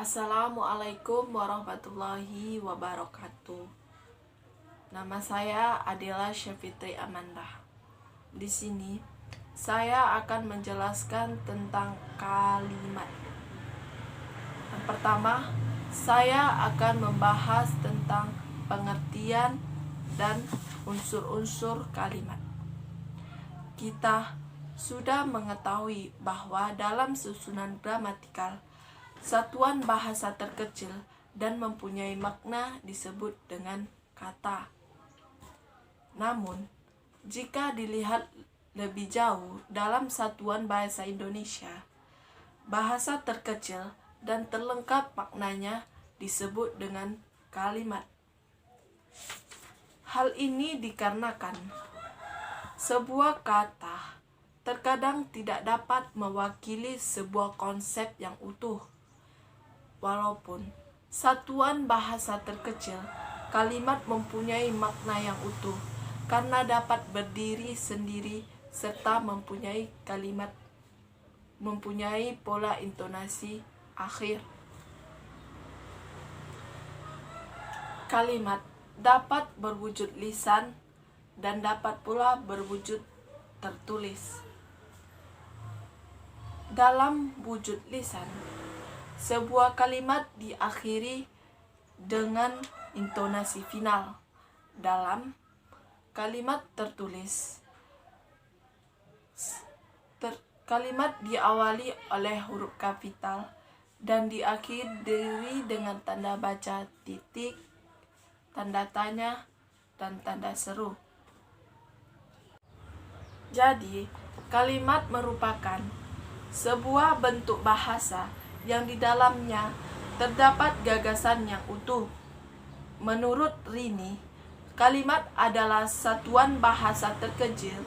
Assalamualaikum warahmatullahi wabarakatuh. Nama saya Adela Syafitri Amanda. Di sini saya akan menjelaskan tentang kalimat. Yang pertama, saya akan membahas tentang pengertian dan unsur-unsur kalimat. Kita sudah mengetahui bahwa dalam susunan gramatikal, satuan bahasa terkecil dan mempunyai makna disebut dengan kata. Namun, jika dilihat lebih jauh dalam satuan bahasa Indonesia, bahasa terkecil dan terlengkap maknanya disebut dengan kalimat. Hal ini dikarenakan sebuah kata terkadang tidak dapat mewakili sebuah konsep yang utuh. Walaupun satuan bahasa terkecil, kalimat mempunyai makna yang utuh karena dapat berdiri sendiri serta mempunyai pola intonasi akhir. Kalimat dapat berwujud lisan dan dapat pula berwujud tertulis. Dalam wujud lisan, sebuah kalimat diakhiri dengan intonasi final. Dalam kalimat tertulis, kalimat diawali oleh huruf kapital dan diakhiri dengan tanda baca titik, tanda tanya, dan tanda seru. Jadi, kalimat merupakan sebuah bentuk bahasa yang di dalamnya terdapat gagasan yang utuh. Menurut Rini, kalimat adalah satuan bahasa terkecil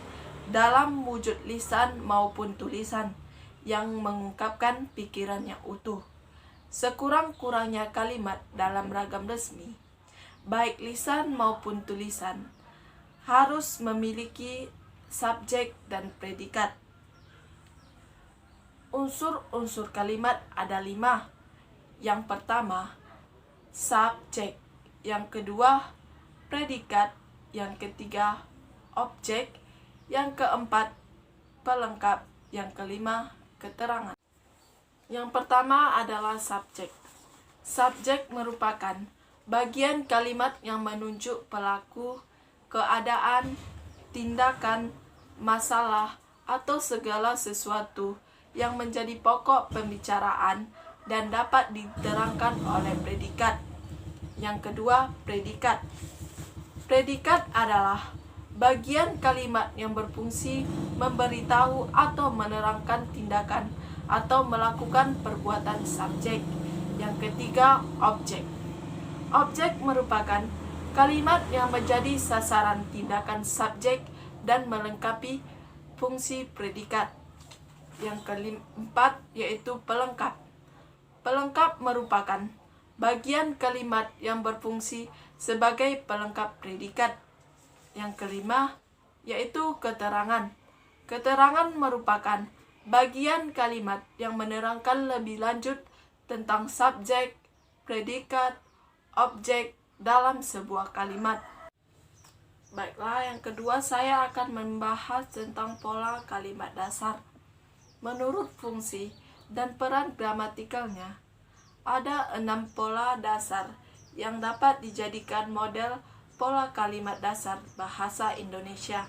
dalam wujud lisan maupun tulisan yang mengungkapkan pikiran yang utuh. Sekurang-kurangnya kalimat dalam ragam resmi, baik lisan maupun tulisan, harus memiliki subjek dan predikat. Unsur-unsur kalimat ada 5. Yang pertama, subjek. Yang kedua, predikat. Yang ketiga, objek. Yang keempat, pelengkap. Yang kelima, keterangan. Yang pertama adalah subjek. Subjek merupakan bagian kalimat yang menunjuk pelaku, keadaan, tindakan, masalah, atau segala sesuatu yang menjadi pokok pembicaraan dan dapat diterangkan oleh predikat. Yang kedua, predikat. Predikat adalah bagian kalimat yang berfungsi memberitahu atau menerangkan tindakan atau melakukan perbuatan subjek. Yang ketiga, objek. Objek merupakan kalimat yang menjadi sasaran tindakan subjek dan melengkapi fungsi predikat. Yang keempat yaitu pelengkap. Pelengkap merupakan bagian kalimat yang berfungsi sebagai pelengkap predikat. Yang kelima yaitu keterangan. Keterangan merupakan bagian kalimat yang menerangkan lebih lanjut tentang subjek, predikat, objek dalam sebuah kalimat. Baiklah, yang kedua saya akan membahas tentang pola kalimat dasar. Menurut fungsi dan peran gramatikalnya, ada 6 pola dasar yang dapat dijadikan model pola kalimat dasar bahasa Indonesia.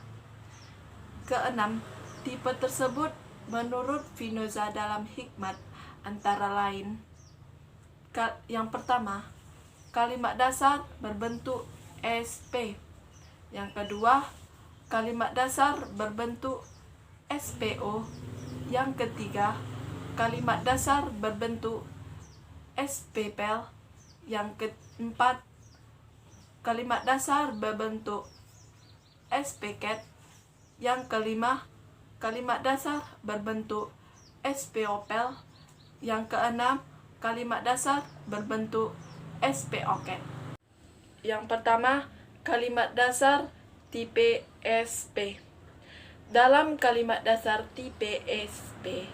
Keenam, tipe tersebut menurut Spinoza dalam Hikmat antara lain. Yang pertama, kalimat dasar berbentuk SP. Yang kedua, kalimat dasar berbentuk SPO. Yang ketiga, kalimat dasar berbentuk SPPL. Yang keempat, kalimat dasar berbentuk SPCAT. Yang kelima, kalimat dasar berbentuk SPOPL. Yang keenam, kalimat dasar berbentuk SPOCAT. Yang pertama, kalimat dasar tipe SP. Dalam kalimat dasar tipe SP,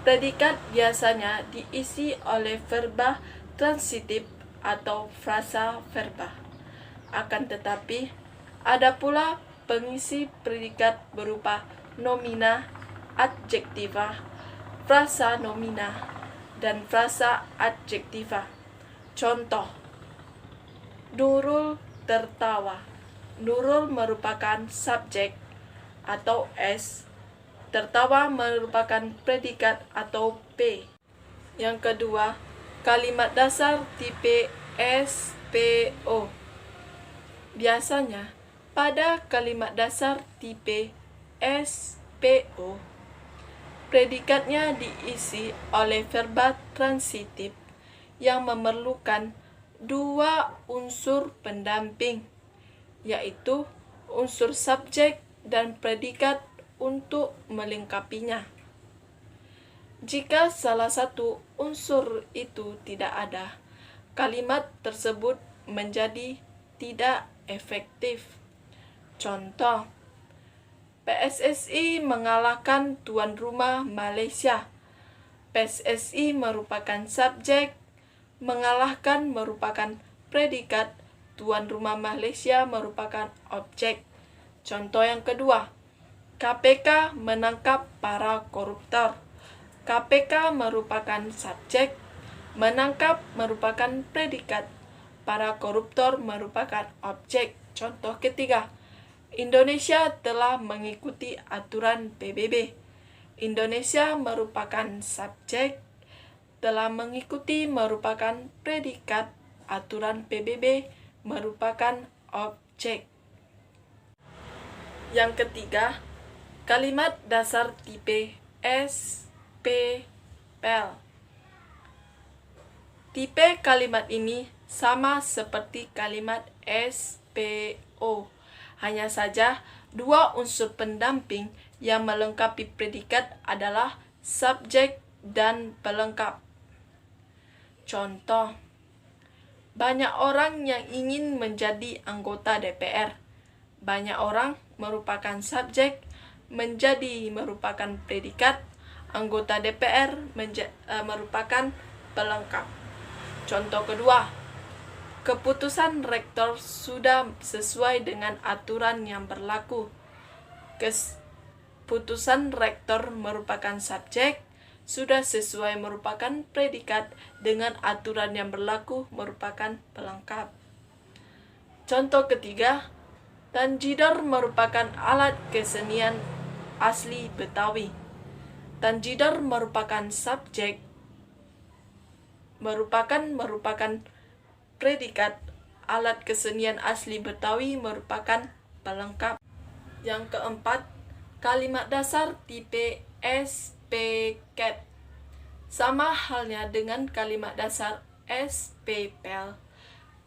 Predikat biasanya diisi oleh verba transitif atau frasa verba. Akan tetapi, ada pula pengisi predikat berupa nomina, adjektiva, frasa nomina, dan frasa adjektiva. Contoh, Nurul tertawa. Nurul merupakan subjek atau S. Tertawa merupakan predikat atau P. Yang kedua, kalimat dasar tipe SPO. Biasanya, pada kalimat dasar tipe SPO, predikatnya diisi oleh verba transitif yang memerlukan dua unsur pendamping, yaitu unsur subjek dan predikat untuk melengkapinya. Jika salah satu unsur itu tidak ada, kalimat tersebut menjadi tidak efektif. Contoh, PSSI mengalahkan tuan rumah Malaysia. PSSI merupakan subjek, mengalahkan merupakan predikat, tuan rumah Malaysia merupakan objek. Contoh yang kedua, KPK menangkap para koruptor. KPK merupakan subjek, menangkap merupakan predikat, para koruptor merupakan objek. Contoh ketiga, Indonesia telah mengikuti aturan PBB. Indonesia merupakan subjek, telah mengikuti merupakan predikat, aturan PBB merupakan objek. Yang ketiga, kalimat dasar tipe SPL. Tipe kalimat ini sama seperti kalimat SPO. Hanya saja, dua unsur pendamping yang melengkapi predikat adalah subjek dan pelengkap. Contoh, banyak orang yang ingin menjadi anggota DPR. Banyak orang merupakan subjek, menjadi merupakan predikat, anggota DPR merupakan pelengkap. Contoh kedua, keputusan rektor sudah sesuai dengan aturan yang berlaku. Keputusan rektor merupakan subjek, sudah sesuai merupakan predikat, dengan aturan yang berlaku merupakan pelengkap. Contoh ketiga, tanjidor merupakan alat kesenian asli Betawi. Tanjidor merupakan subjek, merupakan predikat, alat kesenian asli Betawi merupakan pelengkap. Yang keempat, kalimat dasar tipe SPCAT. Sama halnya dengan kalimat dasar SPPL.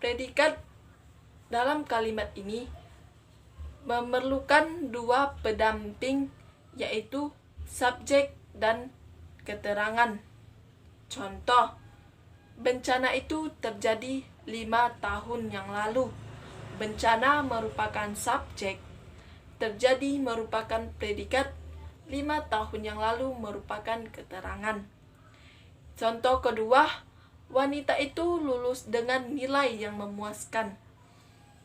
Predikat dalam kalimat ini memerlukan dua pendamping, yaitu subjek dan keterangan. Contoh, bencana itu terjadi 5 tahun yang lalu. Bencana merupakan subjek, terjadi merupakan predikat, 5 tahun yang lalu merupakan keterangan. Contoh kedua, wanita itu lulus dengan nilai yang memuaskan.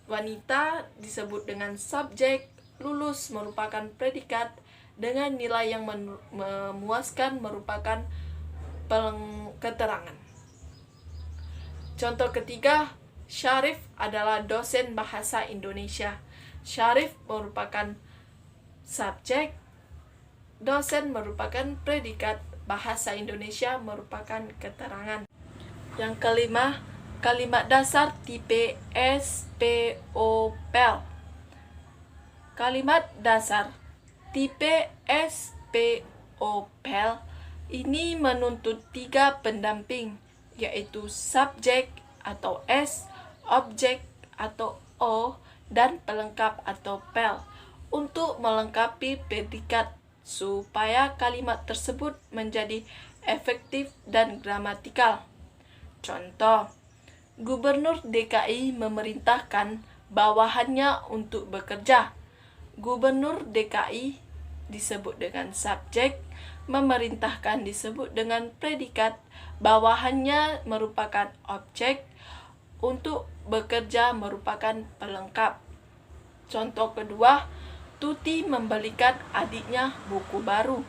Wanita disebut dengan subjek, lulus merupakan predikat, dengan nilai yang memuaskan merupakan keterangan. Contoh ketiga, Syarif adalah dosen bahasa Indonesia. Syarif merupakan subjek, dosen merupakan predikat, bahasa Indonesia merupakan keterangan. Yang kelima, kalimat dasar tipe SPOPL. Kalimat dasar tipe SPOPL ini menuntut 3 pendamping, yaitu subjek atau S, objek atau O, dan pelengkap atau PEL untuk melengkapi predikat supaya kalimat tersebut menjadi efektif dan gramatikal. Contoh, Gubernur DKI memerintahkan bawahannya untuk bekerja. Gubernur DKI disebut dengan subjek, memerintahkan disebut dengan predikat bawahannya merupakan objek, untuk bekerja merupakan pelengkap. Contoh kedua, Tuti membelikan adiknya buku baru.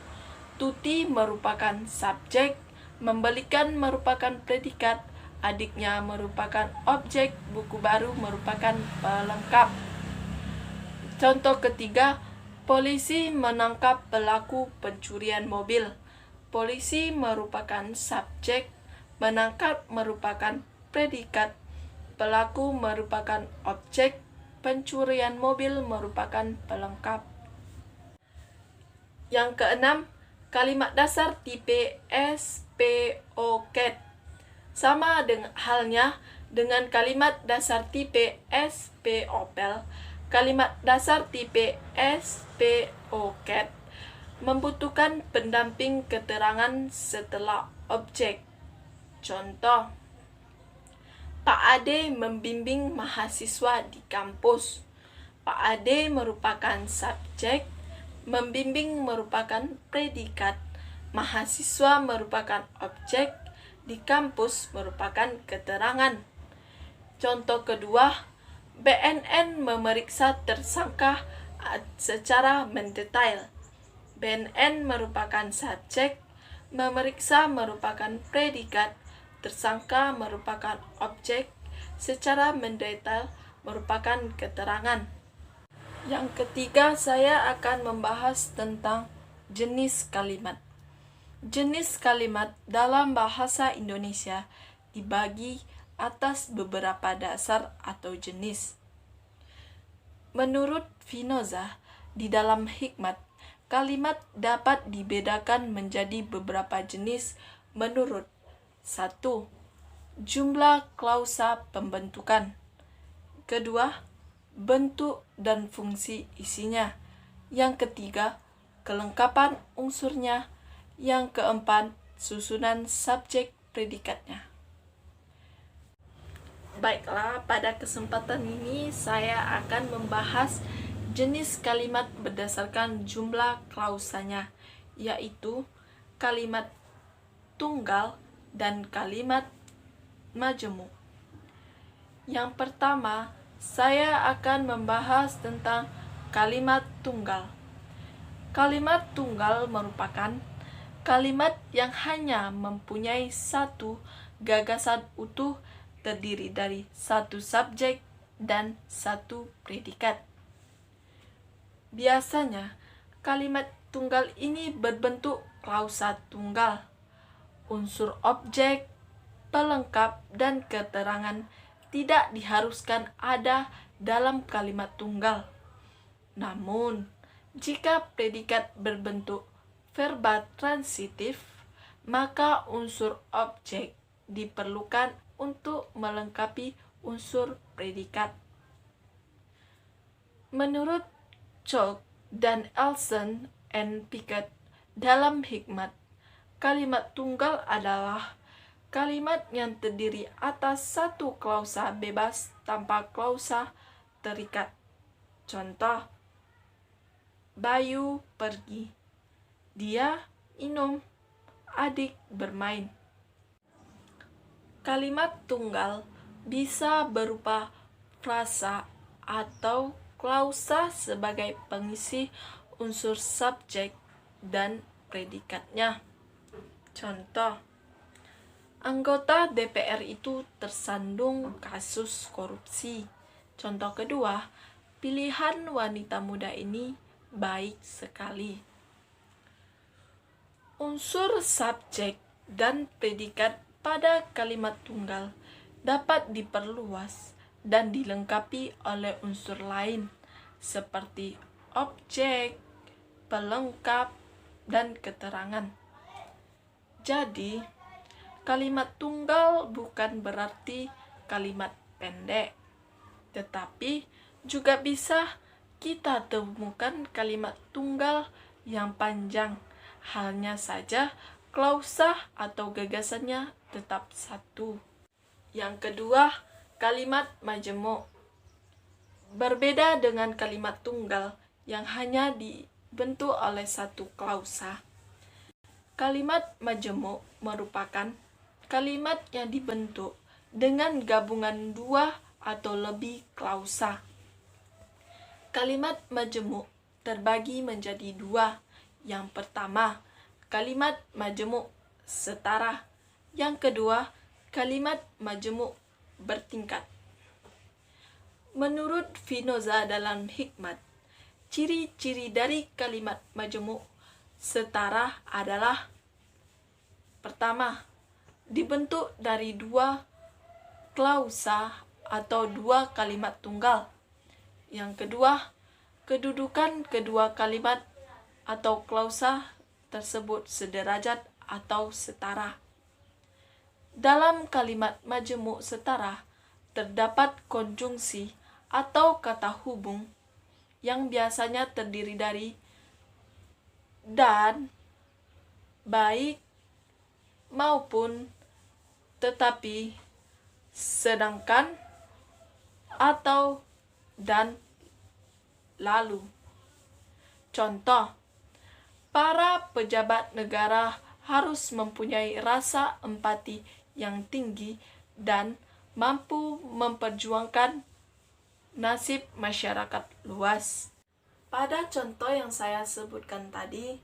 Tuti merupakan subjek, membelikan merupakan predikat, adiknya merupakan objek, buku baru merupakan pelengkap. Contoh ketiga, polisi menangkap pelaku pencurian mobil. Polisi merupakan subjek, menangkap merupakan predikat, pelaku merupakan objek, pencurian mobil merupakan pelengkap. Yang keenam, kalimat dasar tipe SPOCAT. Sama halnya dengan kalimat dasar tipe SPOPEL, kalimat dasar tipe SPOCAT membutuhkan pendamping keterangan setelah objek. Contoh, Pak Ade membimbing mahasiswa di kampus. Pak Ade merupakan subjek, membimbing merupakan predikat, mahasiswa merupakan objek, di kampus merupakan keterangan. Contoh kedua, BNN memeriksa tersangka secara mendetail. BNN merupakan subjek, memeriksa merupakan predikat, tersangka merupakan objek, secara mendetail merupakan keterangan. Yang ketiga, saya akan membahas tentang jenis kalimat. Jenis kalimat dalam bahasa Indonesia dibagi atas beberapa dasar atau jenis. Menurut Spinoza, di dalam hikmat, kalimat dapat dibedakan menjadi beberapa jenis menurut 1. Jumlah klausa pembentukan. Kedua, bentuk dan fungsi isinya. Yang ketiga, kelengkapan unsurnya. Yang keempat, susunan subjek predikatnya. Baiklah, pada kesempatan ini saya akan membahas jenis kalimat berdasarkan jumlah klausanya, yaitu kalimat tunggal dan kalimat majemuk. Yang pertama, saya akan membahas tentang kalimat tunggal. Kalimat tunggal merupakan kalimat yang hanya mempunyai satu gagasan utuh terdiri dari satu subjek dan satu predikat. Biasanya, kalimat tunggal ini berbentuk klausa tunggal. Unsur objek, pelengkap, dan keterangan tidak diharuskan ada dalam kalimat tunggal. Namun, jika predikat berbentuk verba transitif, maka unsur objek diperlukan untuk melengkapi unsur predikat. Menurut Chalk dan Elson and Pickett dalam hikmat, kalimat tunggal adalah kalimat yang terdiri atas satu klausa bebas tanpa klausa terikat. Contoh, Bayu pergi, dia minum, adik bermain. Kalimat tunggal bisa berupa frasa atau klausa sebagai pengisi unsur subjek dan predikatnya. Contoh, anggota DPR itu tersandung kasus korupsi. Contoh kedua, pilihan wanita muda ini baik sekali. Unsur subjek dan predikat pada kalimat tunggal dapat diperluas dan dilengkapi oleh unsur lain seperti objek, pelengkap, dan keterangan. Jadi, kalimat tunggal bukan berarti kalimat pendek, tetapi juga bisa kita temukan kalimat tunggal yang panjang. Hanya saja klausa atau gagasannya tetap satu. Yang kedua, kalimat majemuk. Berbeda dengan kalimat tunggal yang hanya dibentuk oleh satu klausa. Kalimat majemuk merupakan kalimat yang dibentuk dengan gabungan dua atau lebih klausa. Kalimat majemuk terbagi menjadi dua. Yang pertama, kalimat majemuk setara. Yang kedua, kalimat majemuk bertingkat. Menurut Spinoza dalam Hikmat, ciri-ciri dari kalimat majemuk setara adalah: pertama, dibentuk dari dua klausa atau dua kalimat tunggal. Yang kedua, kedudukan kedua kalimat atau klausa tersebut sederajat atau setara. Dalam kalimat majemuk setara, terdapat konjungsi atau kata hubung yang biasanya terdiri dari dan, baik, maupun, tetapi, sedangkan, atau, dan, lalu. Contoh, para pejabat negara harus mempunyai rasa empati yang tinggi dan mampu memperjuangkan nasib masyarakat luas. Pada contoh yang saya sebutkan tadi,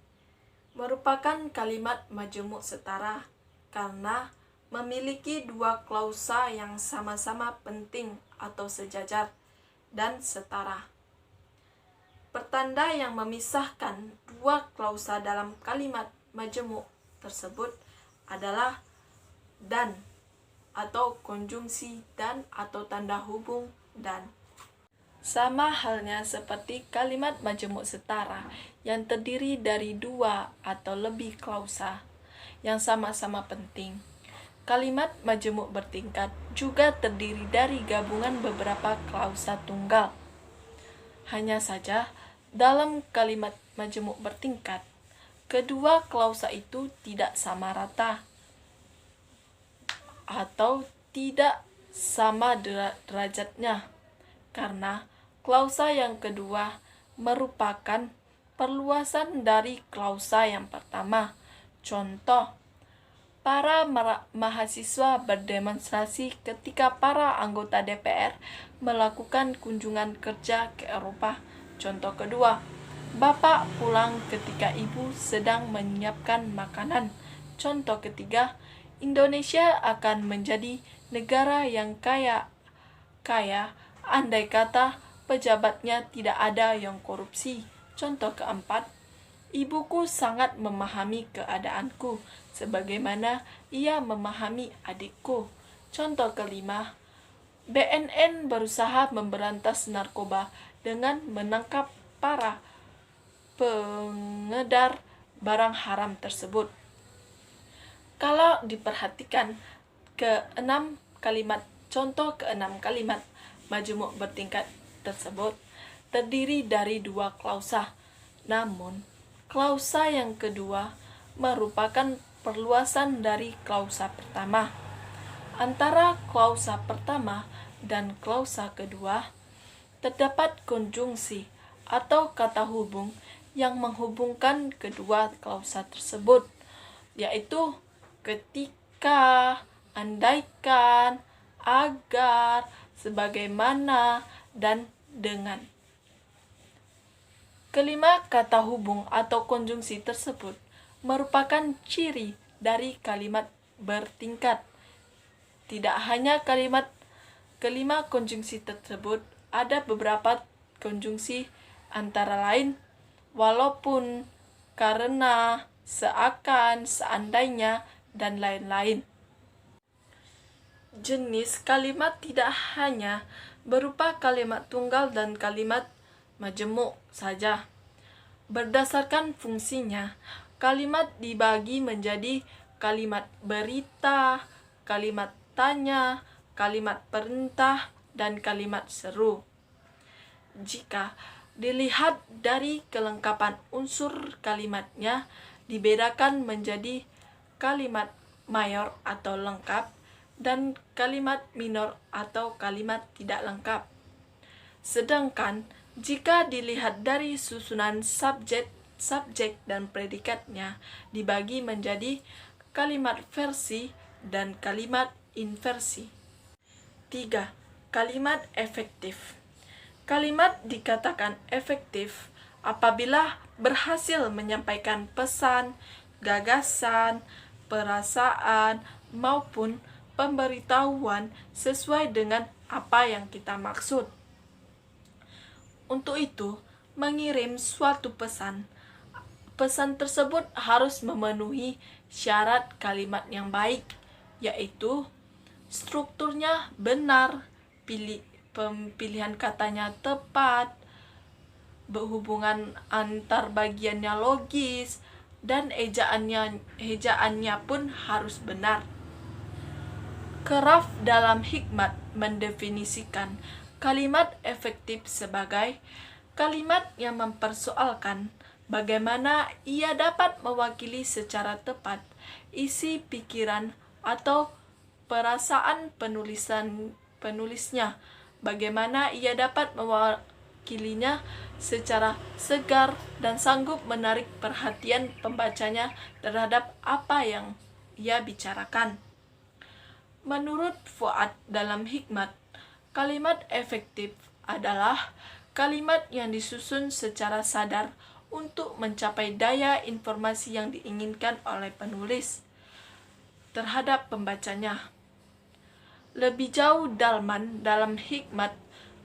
merupakan kalimat majemuk setara karena memiliki dua klausa yang sama-sama penting atau sejajar dan setara. Pertanda yang memisahkan dua klausa dalam kalimat majemuk tersebut adalah dan atau konjungsi dan atau tanda hubung dan. Sama halnya seperti kalimat majemuk setara yang terdiri dari dua atau lebih klausa yang sama-sama penting. Kalimat majemuk bertingkat juga terdiri dari gabungan beberapa klausa tunggal. Hanya saja, dalam kalimat majemuk bertingkat, kedua klausa itu tidak sama rata atau tidak sama derajatnya, karena klausa yang kedua merupakan perluasan dari klausa yang pertama. Contoh, para mahasiswa berdemonstrasi ketika para anggota DPR melakukan kunjungan kerja ke Eropa. Contoh kedua, bapak pulang ketika ibu sedang menyiapkan makanan. Contoh ketiga, Indonesia akan menjadi negara yang kaya andai kata pejabatnya tidak ada yang korupsi. Contoh keempat, ibuku sangat memahami keadaanku sebagaimana ia memahami adikku. Contoh kelima, BNN berusaha memberantas narkoba dengan menangkap para pengedar barang haram tersebut. Kalau diperhatikan contoh keenam kalimat majemuk bertingkat tersebut terdiri dari dua klausa. Namun, klausa yang kedua merupakan perluasan dari klausa pertama. Antara klausa pertama dan klausa kedua terdapat konjungsi atau kata hubung yang menghubungkan kedua klausa tersebut, yaitu ketika, andaikan, agar, sebagaimana, dan dengan. Kelima kata hubung atau konjungsi tersebut merupakan ciri dari kalimat bertingkat. Tidak hanya kelima konjungsi tersebut, ada beberapa konjungsi antara lain walaupun, karena, seakan, seandainya, dan lain-lain. Jenis kalimat tidak hanya berupa kalimat tunggal dan kalimat majemuk saja. Berdasarkan fungsinya, kalimat dibagi menjadi kalimat berita, kalimat tanya, kalimat perintah, dan kalimat seru. Jika dilihat dari kelengkapan unsur kalimatnya, dibedakan menjadi kalimat mayor atau lengkap dan kalimat minor atau kalimat tidak lengkap. Sedangkan jika dilihat dari susunan subjek, subjek dan predikatnya dibagi menjadi kalimat versi dan kalimat inversi. 3. Kalimat efektif. Kalimat dikatakan efektif apabila berhasil menyampaikan pesan, gagasan, perasaan, maupun pemberitahuan sesuai dengan apa yang kita maksud. Untuk itu, mengirim suatu pesan tersebut harus memenuhi syarat kalimat yang baik, yaitu strukturnya benar, pemilihan katanya tepat, berhubungan antar bagiannya logis, dan ejaannya pun harus benar. Keraf dalam hikmat mendefinisikan kalimat efektif sebagai kalimat yang mempersoalkan bagaimana ia dapat mewakili secara tepat isi pikiran atau perasaan penulisnya, bagaimana ia dapat mewakilinya secara segar dan sanggup menarik perhatian pembacanya terhadap apa yang ia bicarakan. Menurut Fuad dalam hikmat, kalimat efektif adalah kalimat yang disusun secara sadar untuk mencapai daya informasi yang diinginkan oleh penulis terhadap pembacanya. Lebih jauh, Dalman dalam hikmat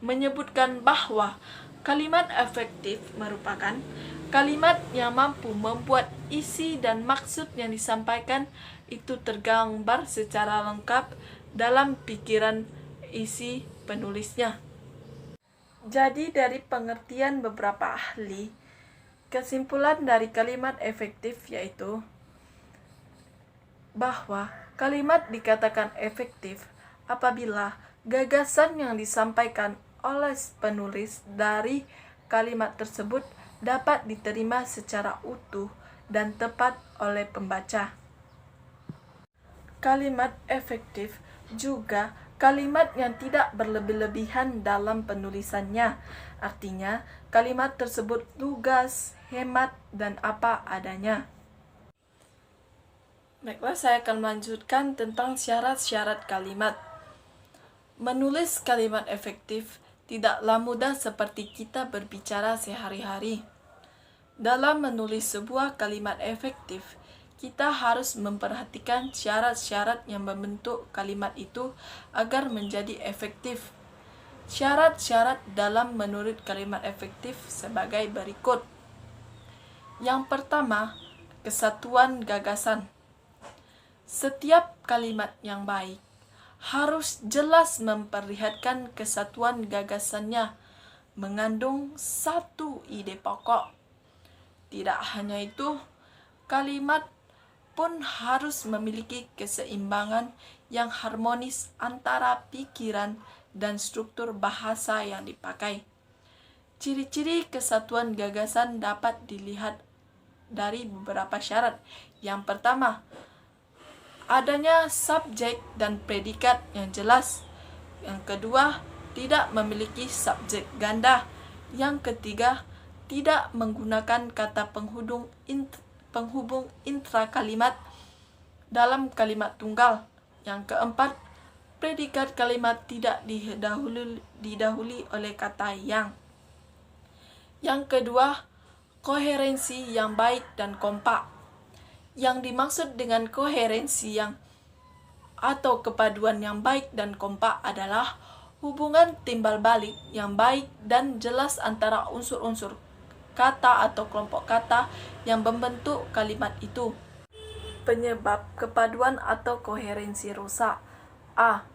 menyebutkan bahwa kalimat efektif merupakan kalimat yang mampu membuat isi dan maksud yang disampaikan itu tergambar secara lengkap dalam pikiran isi penulisnya. Jadi dari pengertian beberapa ahli, kesimpulan dari kalimat efektif yaitu bahwa kalimat dikatakan efektif apabila gagasan yang disampaikan oleh penulis dari kalimat tersebut dapat diterima secara utuh dan tepat oleh pembaca. Kalimat efektif juga kalimat yang tidak berlebih-lebihan dalam penulisannya. Artinya, kalimat tersebut lugas, hemat, dan apa adanya. Baiklah, saya akan melanjutkan tentang syarat-syarat kalimat. Menulis kalimat efektif tidaklah mudah seperti kita berbicara sehari-hari. Dalam menulis sebuah kalimat efektif, kita harus memperhatikan syarat-syarat yang membentuk kalimat itu agar menjadi efektif. Syarat-syarat dalam menulis kalimat efektif sebagai berikut. Yang pertama, kesatuan gagasan. Setiap kalimat yang baik harus jelas memperlihatkan kesatuan gagasannya, mengandung satu ide pokok. Tidak hanya itu, kalimat pun harus memiliki keseimbangan yang harmonis antara pikiran dan struktur bahasa yang dipakai. Ciri-ciri kesatuan gagasan dapat dilihat dari beberapa syarat. Yang pertama, adanya subjek dan predikat yang jelas. Yang kedua, tidak memiliki subjek ganda. Yang ketiga, tidak menggunakan kata penghubung intra-kalimat dalam kalimat tunggal. Yang keempat, predikat kalimat tidak didahului oleh kata yang. Yang kedua, koherensi yang baik dan kompak. Yang dimaksud dengan koherensi yang atau kepaduan yang baik dan kompak adalah hubungan timbal balik yang baik dan jelas antara unsur-unsur kata atau kelompok kata yang membentuk kalimat itu. Penyebab kepaduan atau koherensi rusak. A.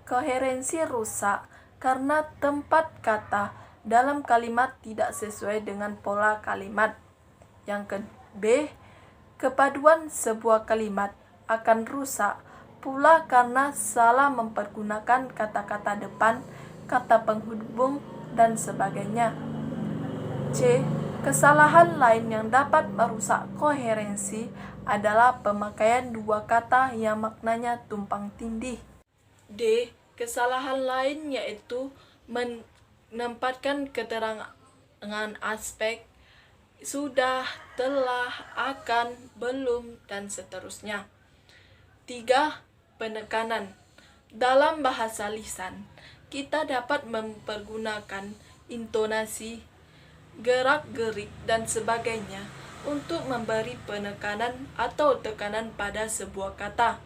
Koherensi rusak karena tempat kata dalam kalimat tidak sesuai dengan pola kalimat. Yang B. Kepaduan sebuah kalimat akan rusak pula karena salah mempergunakan kata-kata depan, kata penghubung, dan sebagainya. C. Kesalahan lain yang dapat merusak koherensi adalah pemakaian dua kata yang maknanya tumpang tindih. D. Kesalahan lain yaitu menempatkan keterangan aspek sudah, telah, akan, belum, dan seterusnya. 3. Penekanan. Dalam bahasa lisan, kita dapat mempergunakan intonasi, gerak-gerik, dan sebagainya untuk memberi penekanan atau tekanan pada sebuah kata.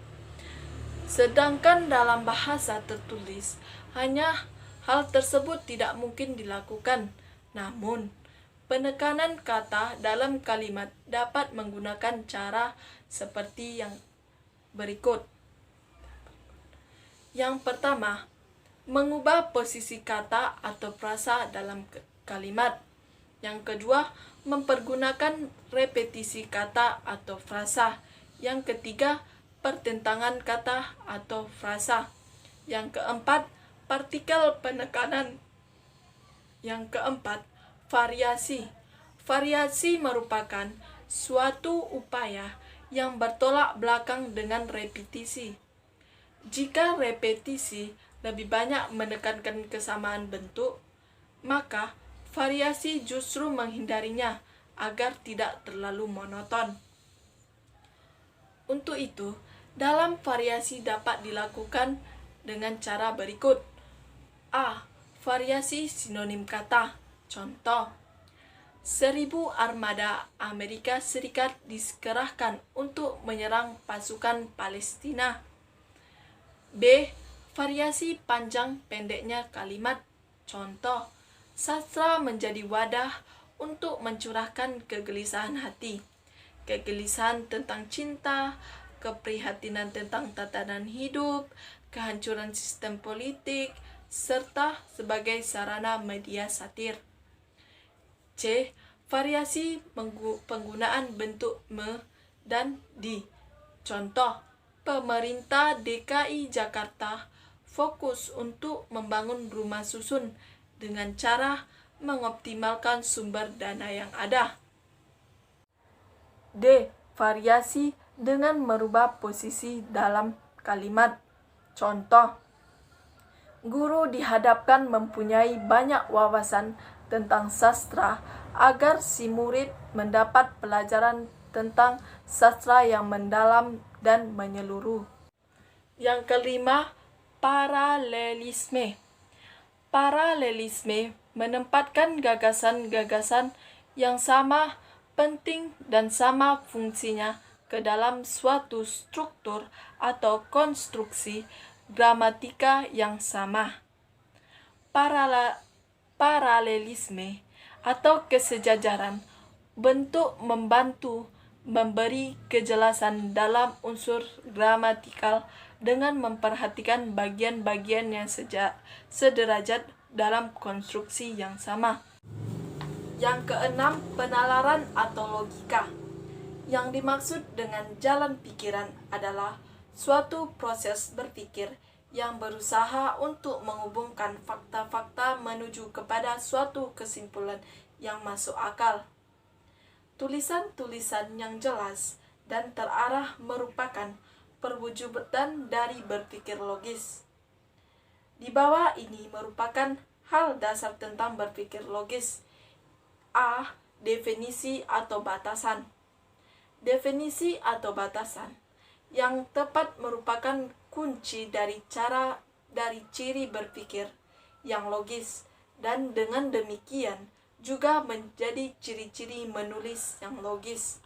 Sedangkan dalam bahasa tertulis, hanya hal tersebut tidak mungkin dilakukan. Namun, penekanan kata dalam kalimat dapat menggunakan cara seperti yang berikut. Yang pertama, mengubah posisi kata atau frasa dalam kalimat. Yang kedua, mempergunakan repetisi kata atau frasa. Yang ketiga, pertentangan kata atau frasa. Yang keempat, partikel penekanan. Yang keempat, variasi. Variasi merupakan suatu upaya yang bertolak belakang dengan repetisi. Jika repetisi lebih banyak menekankan kesamaan bentuk, maka variasi justru menghindarinya agar tidak terlalu monoton. Untuk itu, dalam variasi dapat dilakukan dengan cara berikut. A. Variasi sinonim kata. Contoh, 1000 armada Amerika Serikat dikerahkan untuk menyerang pasukan Palestina. B. Variasi panjang pendeknya kalimat. Contoh, sastra menjadi wadah untuk mencurahkan kegelisahan hati. Kegelisahan tentang cinta, keprihatinan tentang tatanan hidup, kehancuran sistem politik, serta sebagai sarana media satir. C. Variasi penggunaan bentuk me dan di. Contoh, pemerintah DKI Jakarta fokus untuk membangun rumah susun dengan cara mengoptimalkan sumber dana yang ada. D. Variasi dengan merubah posisi dalam kalimat. Contoh, guru dihadapkan mempunyai banyak wawasan tentang sastra agar si murid mendapat pelajaran tentang sastra yang mendalam dan menyeluruh. Yang kelima, paralelisme. Paralelisme menempatkan gagasan-gagasan yang sama penting dan sama fungsinya ke dalam suatu struktur atau konstruksi gramatika yang sama. Paralelisme atau kesejajaran bentuk membantu memberi kejelasan dalam unsur gramatikal dengan memperhatikan bagian-bagian yang sederajat dalam konstruksi yang sama. Yang keenam, penalaran atau logika. Yang dimaksud dengan jalan pikiran adalah suatu proses berpikir yang berusaha untuk menghubungkan fakta-fakta menuju kepada suatu kesimpulan yang masuk akal. Tulisan-tulisan yang jelas dan terarah merupakan perwujudan dari berpikir logis. Di bawah ini merupakan hal dasar tentang berpikir logis. A. Definisi atau batasan. Definisi atau batasan yang tepat merupakan kunci dari ciri berpikir yang logis, dan dengan demikian juga menjadi ciri-ciri menulis yang logis.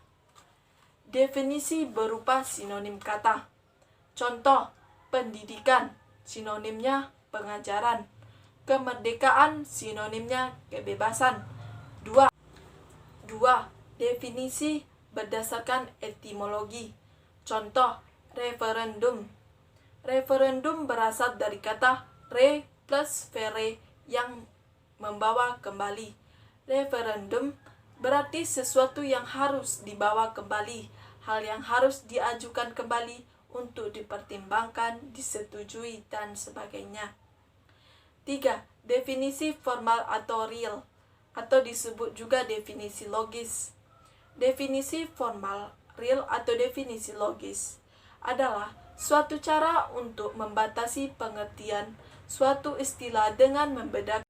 Definisi berupa sinonim kata. Contoh, pendidikan, sinonimnya pengajaran. Kemerdekaan, sinonimnya kebebasan. 2. Definisi berdasarkan etimologi. Contoh, referendum. Referendum berasal dari kata re plus vere yang membawa kembali. Referendum berarti sesuatu yang harus dibawa kembali, hal yang harus diajukan kembali untuk dipertimbangkan, disetujui, dan sebagainya. 3. Definisi formal atau real, atau disebut juga definisi logis. Definisi formal, real, atau definisi logis adalah suatu cara untuk membatasi pengertian suatu istilah dengan membedakan